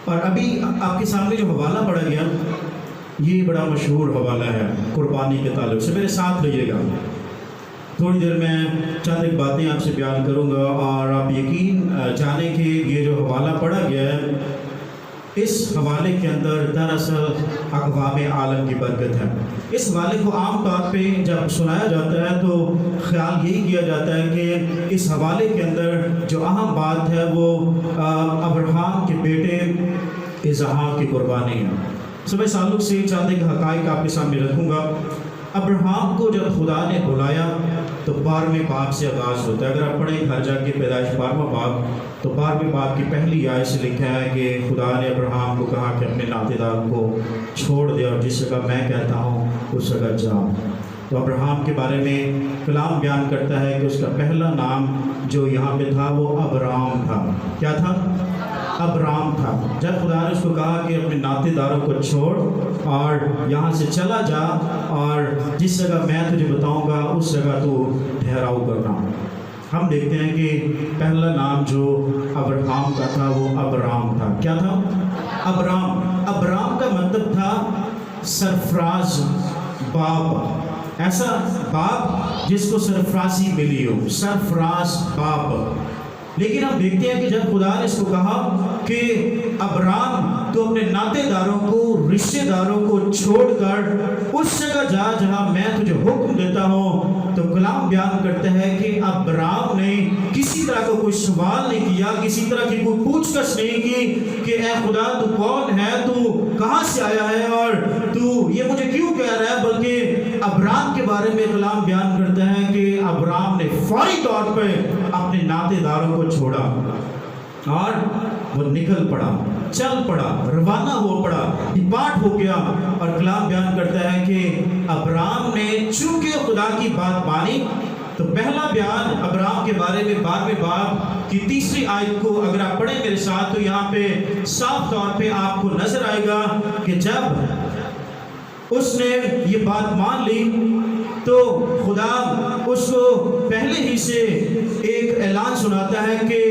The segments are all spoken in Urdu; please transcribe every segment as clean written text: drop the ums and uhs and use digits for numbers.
اور ابھی آپ کے سامنے جو حوالہ پڑھا گیا یہ بڑا مشہور حوالہ ہے قربانی کے تعلق سے، میرے ساتھ رہیے گا۔ تھوڑی دیر میں چند ایک باتیں آپ سے بیان کروں گا اور آپ یقین جانیں کہ یہ جو حوالہ پڑھا گیا ہے اس حوالے کے اندر دراصل اقوام عالم کی برکت ہے۔ اس حوالے کو عام طور پہ جب سنایا جاتا ہے تو خیال یہی کیا جاتا ہے کہ اس حوالے کے اندر جو اہم بات ہے وہ ابراہیم کے بیٹے اسحاق کی قربانی ہے۔ صبح تعلق سے چند ایک حقائق آپ کے سامنے رکھوں گا۔ ابراہیم کو جب خدا نے بلایا تو 12ویں باب سے آغاز ہوتا ہے۔ اگر آپ پڑھیں ہر جگہ کی پیدائش 12واں باب تو 12ویں باب کی پہلی آیت سے لکھا ہے کہ خدا نے ابراہیم کو کہا کہ اپنے ناطے دار کو چھوڑ دے اور جس جگہ میں کہتا ہوں اس جگہ جا۔ تو ابراہیم کے بارے میں کلام بیان کرتا ہے کہ اس کا پہلا نام جو یہاں پہ تھا وہ ابرام تھا۔ کیا تھا؟ ابرام تھا۔ جب خدا نے اس کو کہا کہ اپنے ناطے داروں کو چھوڑ اور یہاں سے چلا جا اور جس جگہ میں تجھے بتاؤں گا اس جگہ تو ٹھہراؤ کرنا۔ ہم دیکھتے ہیں کہ پہلا نام جو ابراہیم کا تھا وہ ابرام تھا۔ کیا تھا؟ ابرام۔ ابرام کا مطلب تھا سرفراز باپ، ایسا باپ جس کو سرفرازی ملی ہو، سرفراز باپ۔ لیکن ہم دیکھتے ہیں کہ جب خدا نے اس کو کہا کہ ابرام تو اپنے ناطے داروں کو، رشتہ داروں کو چھوڑ کر اس جگہ جا جہاں میں تجھے حکم دیتا ہوں، تو کلام بیان کرتا ہے کہ ابرام نے کسی طرح کا کوئی سوال نہیں کیا، کسی طرح کی کوئی پوچھ گچھ نہیں کی کہ اے خدا تو کون ہے، تو کہاں سے آیا ہے اور تو یہ مجھے کیوں کہہ رہا ہے، بلکہ ابرام کے بارے میں کلام بیان کرتا ہے کہ ابرام نے فوری طور پہ اپنے ناطے داروں کو چھوڑا اور وہ نکل پڑا، چل پڑا، روانہ ہو پڑا، ڈپارٹ ہو گیا۔ اور کلام بیان کرتا ہے کہ ابرام نے چونکہ خدا کی بات مانی، تو پہلا بیان ابرام کے بارے میں 12ویں باب کی 3 آیت کو اگر آپ پڑھیں میرے ساتھ تو یہاں پہ صاف طور پہ آپ کو نظر آئے گا کہ جب اس نے یہ بات مان لی تو خدا اس کو پہلے ہی سے ایک اعلان سناتا ہے کہ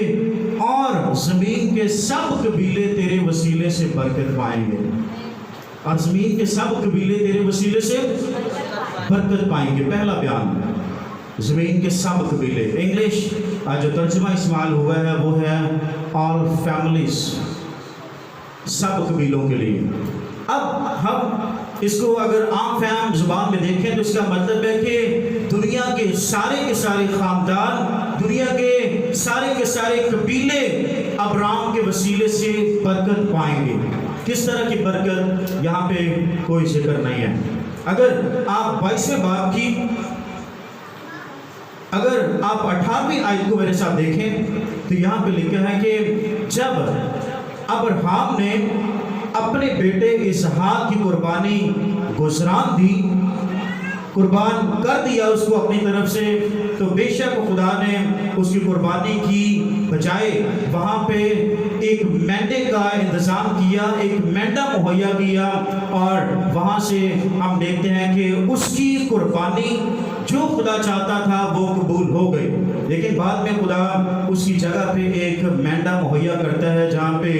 اور زمین کے سب قبیلے تیرے وسیلے سے برکت پائیں گے، اور زمین کے سب قبیلے تیرے وسیلے سے برکت پائیں گے۔ پہلا بیان زمین کے سب قبیلے، انگلش جو ترجمہ استعمال ہوا ہے وہ ہے all families، سب قبیلوں کے لیے۔ اب ہم اس کو اگر عام فہم زبان میں دیکھیں تو اس کا مطلب ہے کہ دنیا کے سارے خاندان، دنیا کے سارے قبیلے ابرام کے وسیلے سے برکت پائیں گے۔ کس طرح کی برکت یہاں پہ کوئی ذکر نہیں ہے۔ اگر آپ 22ویں باب کی اگر آپ 18ویں آیت کو میرے ساتھ دیکھیں تو یہاں پہ لکھا ہے کہ جب ابراہیم نے اپنے بیٹے اسحاق کی قربانی گزران دی، قربان کر دیا اس کو اپنی طرف سے، تو بے شک خدا نے اس کی قربانی کی بجائے وہاں پہ ایک مینڈے کا انتظام کیا، ایک مینڈا مہیا کیا، اور وہاں سے ہم دیکھتے ہیں کہ اس کی قربانی جو خدا چاہتا تھا وہ قبول ہو گئی۔ لیکن بعد میں خدا اس کی جگہ پہ ایک مینڈا مہیا کرتا ہے جہاں پہ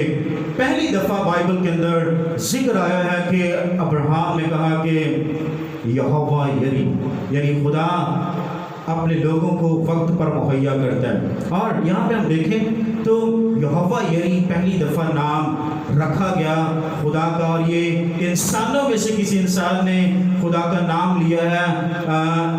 پہلی دفعہ بائبل کے اندر ذکر آیا ہے کہ ابراہیم نے کہا کہ یہوہ یری، یعنی خدا اپنے لوگوں کو وقت پر مہیا کرتا ہے۔ اور یہاں پہ ہم دیکھیں تو یہوہ یری پہلی دفعہ نام رکھا گیا خدا کا، اور یہ انسانوں میں سے کسی انسان نے خدا کا نام لیا ہے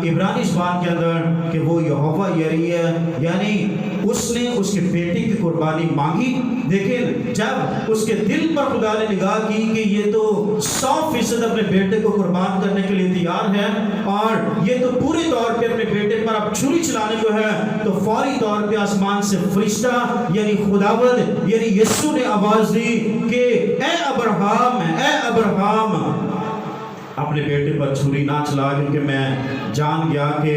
عبرانی زبان کے اندر کہ وہ یہوہ یری ہے، یعنی اس نے اس کے بیٹے کی قربانی مانگی۔ لیکن جب اس کے دل پر خدا نے نگاہ کی کہ یہ تو 100% اپنے بیٹے کو قربان کرنے کے لیے تیار ہے اور یہ تو پوری طور پہ اپنے بیٹے پر اب چھری چلانے کو ہے، تو فوری طور پہ آسمان سے فرشتہ یعنی خداوند یعنی یسوع نے آواز دی کہ اے ابراہیم اپنے بیٹے پر چھری نہ چلا، کیونکہ میں جان گیا کہ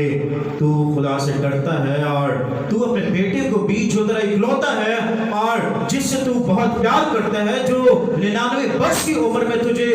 تو خدا سے ڈرتا ہے اور تو اپنے بیٹے کو بھی جو تیرا اکلوتا ہے اور جس سے تو بہت پیار کرتا ہے، جو 99 برس کی عمر میں تجھے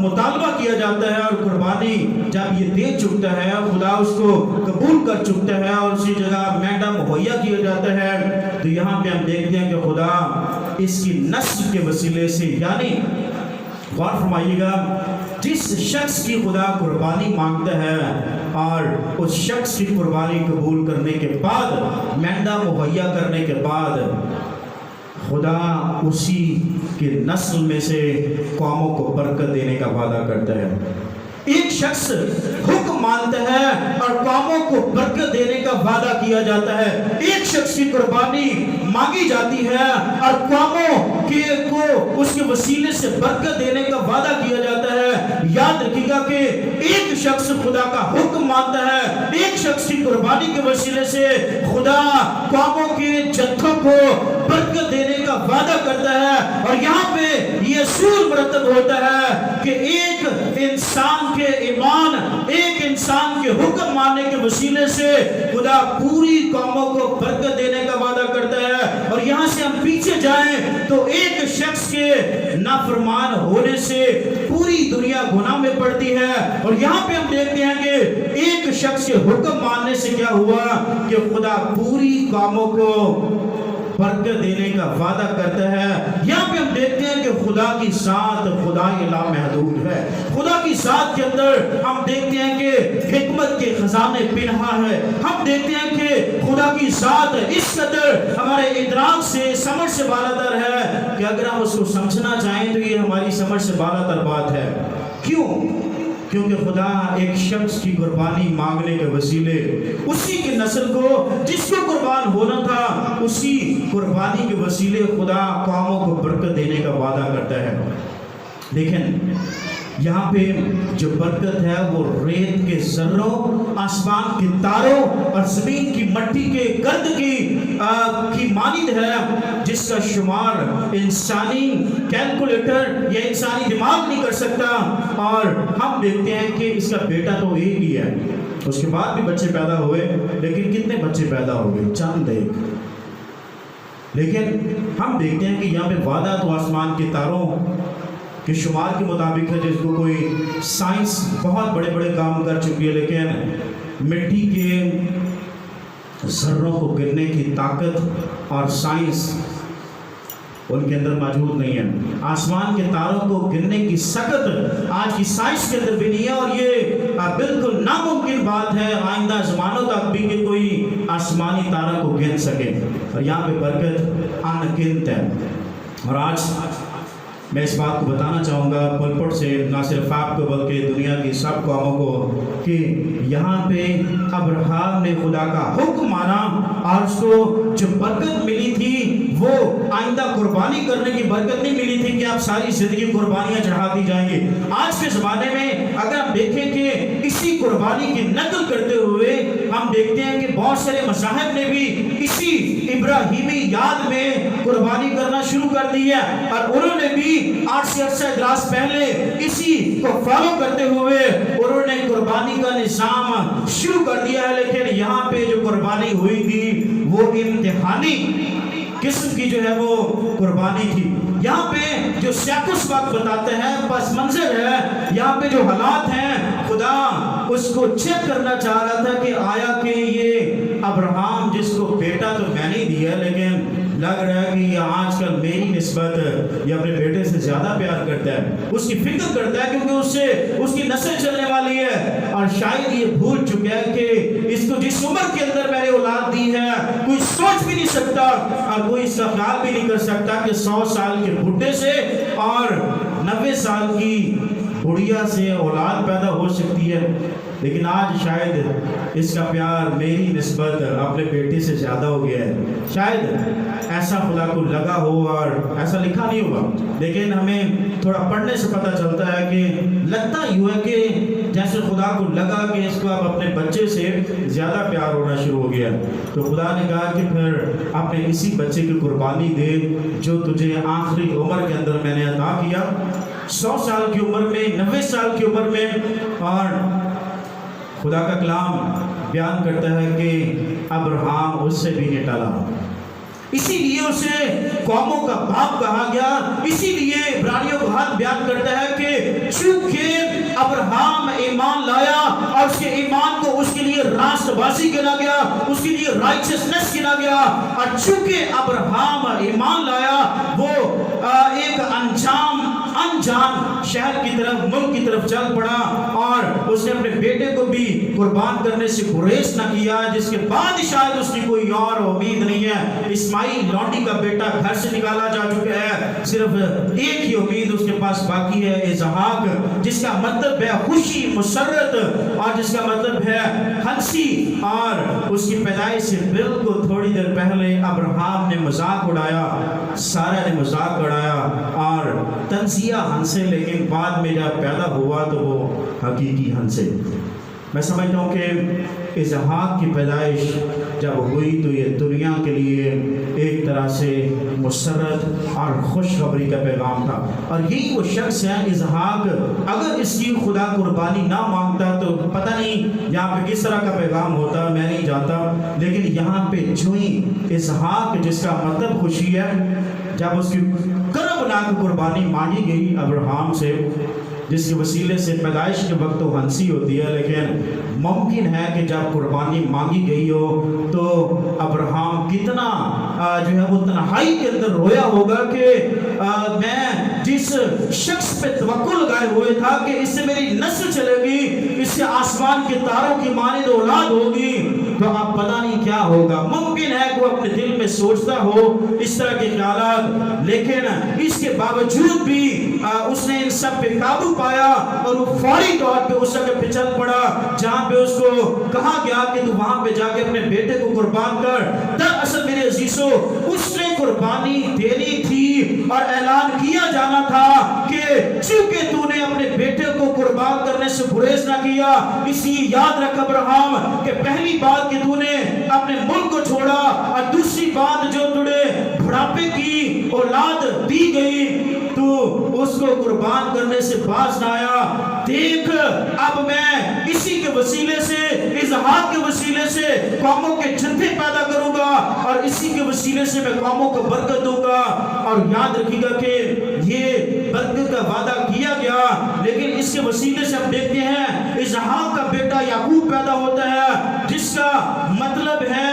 مطالبہ کیا جاتا ہے اور قربانی جب یہ دے چکتا ہے خدا اس کو قبول کر چکتا ہے اور اسی جگہ مینڈا مہیا کیا جاتا ہے تو یہاں پہ ہم دیکھتے ہیں کہ خدا اس کی نسل کے وسیلے سے یعنی غور فرمائیے گا جس شخص کی خدا قربانی مانگتا ہے اور اس شخص کی قربانی قبول کرنے کے بعد مینڈا مہیا کرنے کے بعد خدا اسی کی نسل میں سے قوموں کو برکت دینے کا وعدہ کرتا ہے. ایک شخص حکم مانتا ہے اور قوموں کو برکت دینے کا وعدہ کیا جاتا ہے. ایک شخص کی قربانی مانگی جاتی ہے اور قوموں کو اس کے وسیلے سے برکت دینے کا وعدہ کیا جاتا ہے. یاد رکھیے گا کہ ایک شخص خدا کا حکم مانتا ہے, ایک شخص کی قربانی کے وسیلے سے خدا قوموں کے جتھوں کو برکت دینے کا وعدہ کرتا ہے. اور یہاں پہ یہ اصول مرتب ہوتا ہے کہ ایک انسان کے ایمان, ایک انسان کے حکم ماننے کے وسیلے سے خدا پوری قوموں کو برکت دینے کا وعدہ کرتا ہے. اور یہاں سے ہم پیچھے جائیں تو ایک شخص کے نافرمان ہونے سے پوری دنیا گناہ میں پڑتی ہے. اور یہاں پہ ہم دیکھتے ہیں کہ ایک شخص کے حکم ماننے سے کیا ہوا کہ خدا پوری قوموں کو برکت دینے کا وعدہ کرتا ہے. یہاں پہ ہم دیکھتے ہیں کہ خدا کی ذات خدا لامحدود ہے. خدا کی ذات کے اندر ہم دیکھتے ہیں کہ حکمت کے خزانے پنہا ہے. ہم دیکھتے ہیں کہ خدا کی ذات اس قدر ہمارے ادراک سے سمجھ سے بالاتر ہے کہ اگر ہم اس کو سمجھنا چاہیں تو یہ ہماری سمجھ سے بالاتر بات ہے. کیوں؟ کیونکہ خدا ایک شخص کی قربانی مانگنے کے وسیلے اسی کی نسل کو جس کو قربان ہونا تھا اسی قربانی کے وسیلے خدا قوموں کو برکت دینے کا وعدہ کرتا ہے. لیکن یہاں پہ جو برکت ہے وہ ریت کے ذروں, آسمان کے تاروں اور زمین کی مٹی کے گرد کی مانند ہے جس کا شمار انسانی کیلکولیٹر یا انسانی دماغ نہیں کر سکتا. اور ہم دیکھتے ہیں کہ اس کا بیٹا تو ایک ہی ہے, اس کے بعد بھی بچے پیدا ہوئے لیکن کتنے بچے پیدا ہوئے؟ چند ایک. لیکن ہم دیکھتے ہیں کہ یہاں پہ وعدہ تو آسمان کے تاروں کے شمار کے مطابق ہے جس کو کوئی سائنس بہت بڑے بڑے کام کر چکی ہے, لیکن مٹی کے ذروں کو گننے کی طاقت اور سائنس ان کے اندر موجود نہیں ہے. آسمان کے تاروں کو گننے کی سخت آج کی سائنس کے اندر بھی نہیں ہے اور یہ بالکل ناممکن بات ہے آئندہ زمانوں تک بھی کہ کوئی آسمانی تاروں کو گن سکے. اور یہاں پہ برکت انگنت ہے. اور آج میں اس بات کو بتانا چاہوں گا پلپٹ سے, نہ صرف آپ کو بلکہ دنیا کی سب قوموں کو, کہ یہاں پہ ابراہیم نے خدا کا حکم مانا اور اس کو جو برکت ملی تھی وہ آئندہ قربانی کرنے کی برکت نہیں ملی تھی کہ آپ ساری زندگی قربانیاں چڑھاتی جائیں گے. آج کے زمانے میں اگر ہم دیکھیں کہ اسی قربانی کی نقل کرتے ہوئے ہم دیکھتے ہیں کہ بہت سارے مذاہب نے بھی اسی ابراہیمی یاد میں قربانی کرنا شروع کر دی ہے اور انہوں نے بھی 8 سے 8 دراز پہلے اسی کو فالو کرتے ہوئے انہوں نے قربانی کا نظام شروع کر دیا ہے. لیکن یہاں پہ جو قربانی ہوئی تھی وہ امتحانی قسم کی جو ہے وہ قربانی تھی. یہاں پہ جو سیاق وقت بتاتے ہیں پس منظر ہے, یہاں پہ جو حالات ہیں خدا اس کو چیک کرنا چاہ رہا تھا کہ آیا کہ یہ ابراہیم جس کو بیٹا تو میں نہیں دیا لیکن لگ رہا ہے کہ یہ آج کل میری نسبت یہ اپنے بیٹے سے زیادہ پیار کرتا ہے, اس کی فکر کرتا ہے کیونکہ اس سے اس کی نسل چلنے والی ہے. اور شاید یہ بھول چکا ہے کہ اس کو جس عمر کے اندر میں نے اولاد دی ہے کوئی سوچ بھی نہیں سکتا اور کوئی اس کا خیال بھی نہیں کر سکتا کہ 100 سال کے بھٹے سے اور 90 سال کی بڑھیا سے اولاد پیدا ہو سکتی ہے. لیکن آج شاید اس کا پیار میری نسبت اپنے بیٹے سے زیادہ ہو گیا ہے. شاید ایسا خدا کو لگا ہو اور ایسا لکھا نہیں ہوگا, لیکن ہمیں تھوڑا پڑھنے سے پتہ چلتا ہے کہ لگتا یوں ہے کہ جیسے خدا کو لگا کہ اس کو اب اپنے بچے سے زیادہ پیار ہونا شروع ہو گیا. تو خدا نے کہا کہ پھر اپنے اسی بچے کی قربانی دے جو تجھے آخری عمر کے اندر میں نے عطا کیا, 100 سال کی عمر میں, 90 سال کی عمر میں. اور خدا کا کلام بیان کرتا ہے کہ ابراہیم اس سے بھی نہیں ٹلا. اسی لیے اسے قوموں کا باپ کہا گیا. اسی لیے عبرانیوں کا خط بیان کرتا ہے کہ چونکہ ابراہیم ایمان لایا اور اس کے ایمان کو اس کے لیے راست بازی گنا گیا, اس کے لیے رائچسنس گنا گیا, اور چونکہ ابراہیم ایمان لایا وہ ایک انجان شہر کی طرف, ملک کی طرف چل پڑا, اور اس نے اپنے بیٹے کو بھی قربان کرنے سے گریز نہ کیا, جس کے بعد شاید اس کی کوئی اور امید نہیں ہے. اسماعیل لونڈی کا بیٹا گھر سے نکالا جا چکا ہے, صرف ایک ہی امید اس کے پاس باقی ہے, اسحاق, جس کا مطلب ہے خوشی, مسرت, اور جس کا مطلب ہے ہنسی. اور اس کی پیدائش سے بالکل تھوڑی دیر پہلے ابراہیم نے مذاق اڑایا, سارہ نے مذاق اڑایا اور تنزیہ ہنسے, لیکن بعد میں جب پیدا ہوا تو وہ حقیقی ہنسے. میں سمجھتا ہوں کہ اسحاق کی پیدائش جب ہوئی تو یہ دنیا کے لیے ایک طرح سے مسرت اور خوشخبری کا پیغام تھا. اور یہی وہ شخص ہے اسحاق, اگر اس کی خدا قربانی نہ مانگتا تو پتہ نہیں یہاں پہ کس طرح کا پیغام ہوتا, میں نہیں جانتا. لیکن یہاں پہ جو ہی اسحاق, جس کا مطلب خوشی ہے, جب اس کی کربناک قربانی مانگی گئی ابراہیم سے, جس کے وسیلے سے پیدائش کے وقت تو ہنسی ہوتی ہے, لیکن ممکن ہے کہ جب قربانی مانگی گئی ہو تو ابراہیم کتنا جو ہے وہ تنہائی کے اندر رویا ہوگا کہ میں جس شخص پہ توکل لگائے ہوئے تھا کہ اس سے میری نسل چلے گی, اس سے آسمان کے تاروں کی مانند اولاد ہوگی, تو اب پتہ نہیں کیا ہوگا. ممکن ہے کہ وہ اپنے دل میں سوچتا ہو اس طرح کے خیالات, لیکن اس کے باوجود بھی اس نے ان سب پہ قابو پایا اور وہ فوری طور پہ اس جگہ پہ چل پڑا جہاں پہ اس کو کہا گیا کہ تو وہاں پہ جا کے اپنے بیٹے کو قربان کر. دراصل میرے عزیزو, اس نے قربانی دینی تھی اور اعلان کیا جانا تھا کہ چونکہ تو نے اپنے بیٹے کو قربان کرنے سے گریز نہ کیا, اس لیے یاد رکھ ابراہیم کہ پہلی بات کہ تو نے اپنے ملک کو چھوڑا, اور دوسری بات جو تجھے بڑھاپے کی اولاد دی گئی تو اس کو قربان کرنے سے باز نہ آیا. دیکھ اب میں اسی کے وسیلے سے, اسحاق کے وسیلے سے قوموں کے جتھے پیدا کروں گا, اور اسی کے وسیلے سے میں قوموں کو برکت دوں گا. اور یاد رکھیے گا کہ یہ برکت کا وعدہ کیا گیا, لیکن اس کے وسیلے سے ہم دیکھتے ہیں اسحاق کا بیٹا یعقوب پیدا ہوتا ہے, جس کا مطلب ہے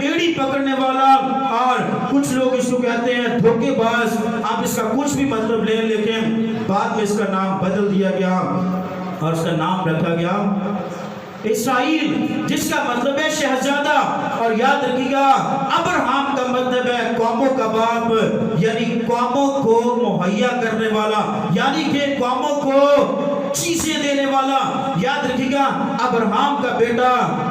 ایڑی پکڑنے والا, اور کچھ لوگ اس کو کہتے ہیں دھوکے باز. آپ اس کا کچھ بھی مطلب لیں, لیکن بعد میں اس کا نام بدل دیا گیا اور اس کا نام رکھا گیا اسرائیل, جس کا مطلب ہے شہزادہ. اور یاد رکھیے گا ابراہیم کا مطلب ہے قوموں کا باپ, یعنی قوموں کو مہیا کرنے والا, یعنی کہ قوموں کو چیزیں دینے والا. یاد رکھیے گا ابراہیم کا بیٹا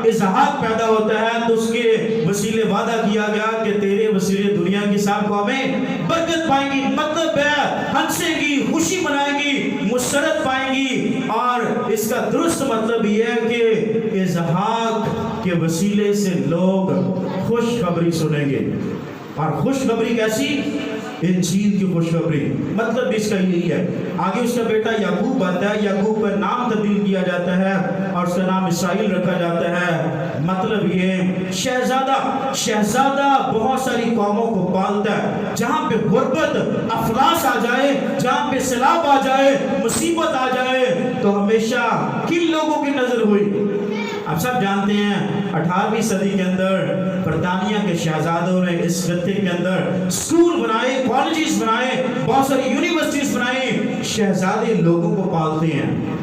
اسحاق پیدا ہوتا ہے تو اس کے وسیلے وعدہ کیا گیا کہ تیرے وسیلے دنیا کی سب قومیں برکت پائیں گی, مطلب ہے ہنسیں گی, خوشی منائیں گی, مسرت پائیں گی. اور اس کا درست مطلب یہ ہے کہ اسحاق کے وسیلے سے لوگ خوشخبری سنیں گے. اور خوشخبری کیسی؟ انجیل کی خوشخبری. مطلب اس کا یہی ہے. آگے اس کا بیٹا یعقوب آتا ہے, یعقوب کا نام تبدیل کیا جاتا ہے اور اس کا نام اسرائیل رکھا جاتا ہے. مطلب یہ شہزادہ, شہزادہ بہت ساری قوموں کو پالتا ہے. جہاں پہ غربت, افلاس آ جائے, جہاں پہ سیلاب آ جائے, مصیبت آ جائے, تو ہمیشہ کن لوگوں کی نظر ہوئی؟ آپ سب جانتے ہیں 18ویں صدی کے اندر برطانیہ کے شہزادوں نے اس خطے کے اندر اسکول بنائے, کالجز بنائے, بہت ساری یونیورسٹیز بنائی. شہزادے لوگوں کو پالتے ہیں.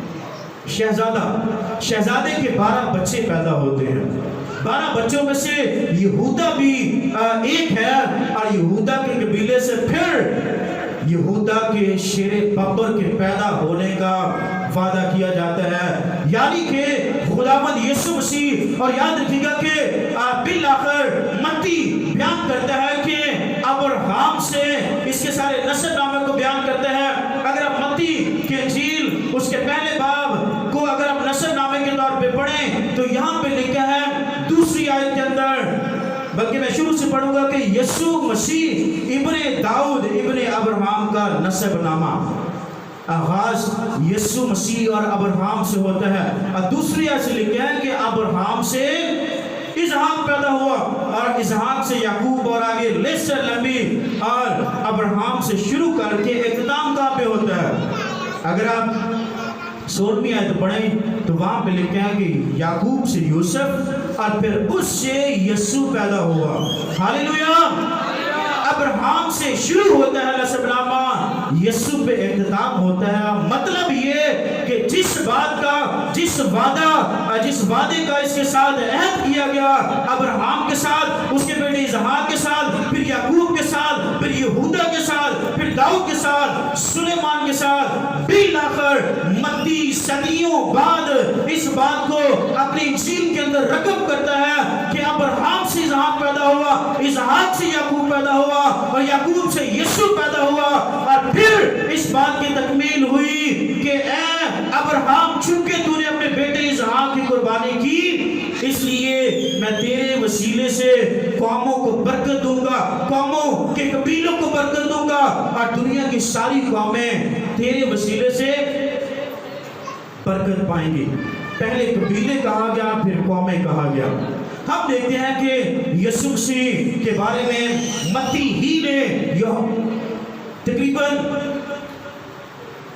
شہزادے کے 12 بچے پیدا ہوتے ہیں. 12 بچوں میں سے یہودا بھی ایک ہے, اور یہودا کے قبیلے سے پھر یہودا کے شیر ببر کے پیدا ہونے کا وعدہ کیا جاتا ہے, یعنی کہ خداوند یسوع مسیح. اور یاد رکھیے گا کہ بالآخر متی بیان کرتا ہے کہ ابراہیم سے اس کے سارے نسب نامے کو بیان کرتا ہے. اگر آپ متی کے انجیل اس کے پہلے باب کو اگر آپ نسب نامے کے طور پہ پڑھیں تو یہاں پہ لکھا ہے دوسری آیت کے اندر, بلکہ میں شروع سے پڑھوں گا کہ یسوع مسیح ابن داؤد ابن ابراہیم کا نسب نامہ. آغاز یسوع مسیح اور ابراہیم سے ہوتا ہے, اور دوسری آیت سے لکھا ہے کہ ابراہیم سے اسحاق پیدا ہوا, اور اسحاق سے یعقوب اور آگے لسٹ لمبی اور ابراہیم سے شروع کر کے اختتام کہاں پہ ہوتا ہے؟ اگر آپ 16ویں آیت پڑھیں تو وہاں پہ لکھا ہے کہ یعقوب سے یوسف اور پھر اس سے یسوع پیدا ہوا. ہاللیلویا. ابراہیم سے شروع ہوتا ہے نسب نامہ، یسوع پہ اختتام ہوتا ہے. مطلب یہ کہ جس بات کا، جس وعدے کا اس کے ساتھ عہد کیا گیا ابراہیم کے ساتھ، اس کے بیٹے اسحاق کے ساتھ، پھر یعقوب کے ساتھ، پھر یہودا کے ساتھ، پھر داؤد کے ساتھ، سلیمان کے ساتھ، بالآخر متی صدیوں بعد اس بات کو اپنی انجیل کے اندر رقم کرتا ہے کہ ابراہیم سے اسحاق پیدا ہوا، اسحاق سے یعقوب پیدا ہوا اور یعقوب سے یسوع پیدا ہوا. اور پھر اس بات کی تکمیل ہوئی کہ اے ابراہیم، چونکہ تو نے اپنے بیٹے اسحاق کی قربانی کی، اس لیے میں تیرے وسیلے سے قوموں کو برکت دوں گا، قوموں کے قبیلوں کو برکت دوں گا، اور دنیا کی ساری قومیں تیرے وسیلے سے برکت پائیں گی. پہلے قبیلے کہا گیا، پھر قومیں کہا گیا. ہم دیکھتے ہیں کہ یسوع مسیح کے بارے میں متی ہی نے تقریباً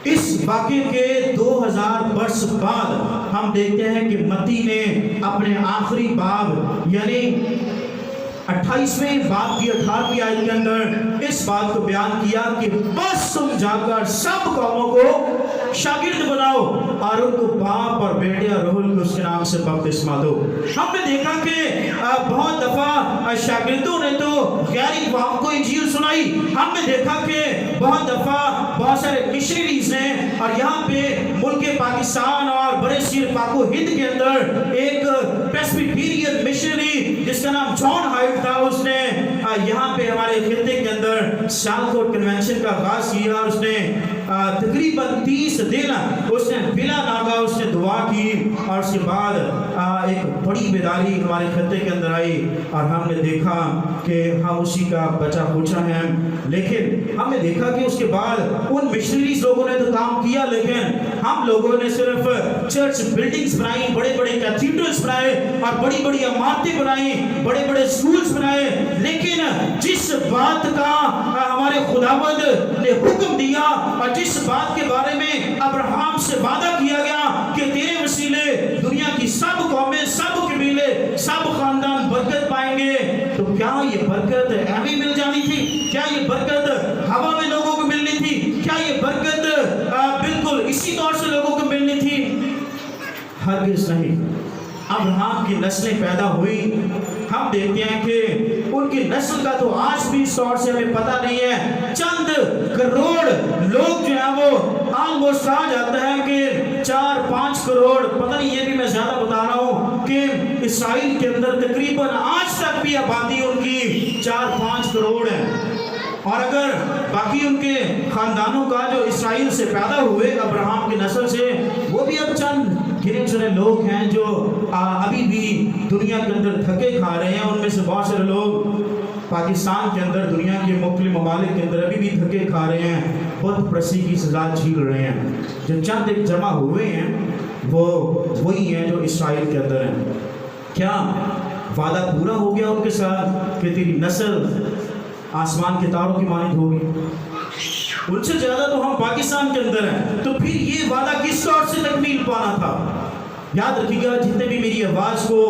اس واقعے کے 2000 برس بعد ہم دیکھتے ہیں کہ متی نے اپنے آخری باب یعنی 28ویں باب کی 18ویں آیت کے اندر اس بات کو بیان کیا کہ بس تم جا کر سب قوموں کو شاگرد بناؤ اور ان کو باپ اور بیٹے اور روح القدس کے نام سے بپتسمہ دو. ہم نے دیکھا کہ بہت دفعہ شاگردوں نے تو غیر قوم کو انجیل سنائی. ہم نے دیکھا کہ بہت دفعہ بہت سارے مشنریز ہیں، اور یہاں پہ ملک پاکستان اور برے صغیر پاک و ہند کے اندر ایک پریسبیٹیرین مشنری جس کا نام جان ہائٹ تھا، اس نے یہاں پہ ہمارے خطے کے اندر سیالکوٹ کنونشن کا آغاز کیا. اس نے تقریباً 30 دن اس نے بلا ناگا اس نے دعا کی، اور اس کے بعد ایک بڑی بیداری ہمارے خطے کے اندر آئی، اور ہم نے دیکھا کہ ہم اسی کا بچا پوچھا ہے. لیکن ہم نے دیکھا کہ اس کے بعد ان مشنریز لوگوں نے تو کام کیا، لیکن ہم لوگوں نے صرف چرچ بلڈنگز بنائی، بڑے بڑے کیتھیڈرلز بنائے اور بڑی بڑی عمارتیں بنائی، بڑے بڑے سکولز بنائے. لیکن جس بات کا ہمارے خداوند نے حکم دیا اور جس بات کے بارے میں ابراہیم سے وعدہ کیا گیا کہ تیرے وسیلے دنیا کی سب قومیں، سب قبیلے، سب خاندان برکت پائیں گے، تو کیا یہ برکت ایویں مل جانی تھی؟ کیا یہ برکت ہوا میں لوگوں کو ملنی تھی؟ کیا یہ برکت بالکل اسی طور سے لوگوں کو ملنی تھی؟ ہرگز نہیں. ابراہیم کی نسلیں پیدا ہوئی. ہم دیکھتے ہیں کہ ان کی نسل کا تو آج بھی اس طور سے ہمیں پتہ نہیں ہے. چند کروڑ لوگ جو ہیں وہ آلموسٹ کہا جاتا ہے کہ 4-5 کروڑ، پتہ نہیں، یہ بھی میں زیادہ بتا رہا ہوں کہ اسرائیل کے اندر تقریباً آج تک بھی آبادی ان کی 4-5 کروڑ ہے. اور اگر باقی ان کے خاندانوں کا جو اسرائیل سے پیدا ہوئے ابراہیم کی نسل سے، وہ بھی اب چند گنے چنے لوگ ہیں جو ابھی بھی دنیا کے اندر دھکے کھا رہے ہیں. ان میں سے بہت سارے لوگ پاکستان کے اندر، دنیا کے مختلف ممالک کے اندر ابھی بھی دھکے کھا رہے ہیں، بت پرستی کی سزا جھیل رہے ہیں. جو چند ایک جمع ہوئے ہیں وہ وہی ہیں جو اسرائیل کے اندر ہیں. کیا وعدہ پورا ہو گیا ان کے ساتھ کہ تیری نسل آسمان کے تاروں کی مانند ہوگی؟ ان سے زیادہ تو ہم پاکستان کے اندر ہیں. تو پھر یہ وعدہ کس طور سے تکمیل پانا تھا؟ یاد رکھیے گا، جتنے بھی میری آواز کو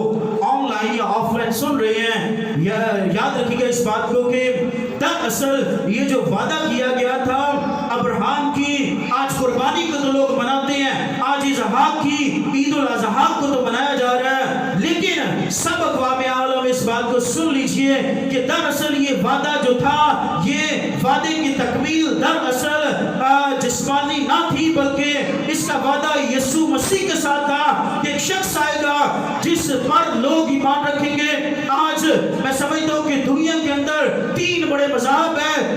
آن لائن یا آف لائن سن رہے ہیں، یاد رکھیے گا اس بات کو کہ دراصل یہ جو وعدہ کیا گیا تھا ابراہیم کی، آج قربانی کو تو لوگ مناتے ہیں، آج اسحاق کی عید الاضحیٰ کو تو منایا جا رہا ہے، لیکن سب اقوام عالم اس بات کو سن لیجئے کہ دراصل یہ وعدہ جو تھا، یہ وعدے کی تکمیل دراصل جسمانی نہ تھی، بلکہ اس کا وعدہ یسوع مسیح کے ساتھ تھا. ایک شخص آئے گا جس پر لوگ ایمان رکھیں گے. آج میں سمجھتا ہوں کہ دنیا کے اندر 3 بڑے مذہب ہیں،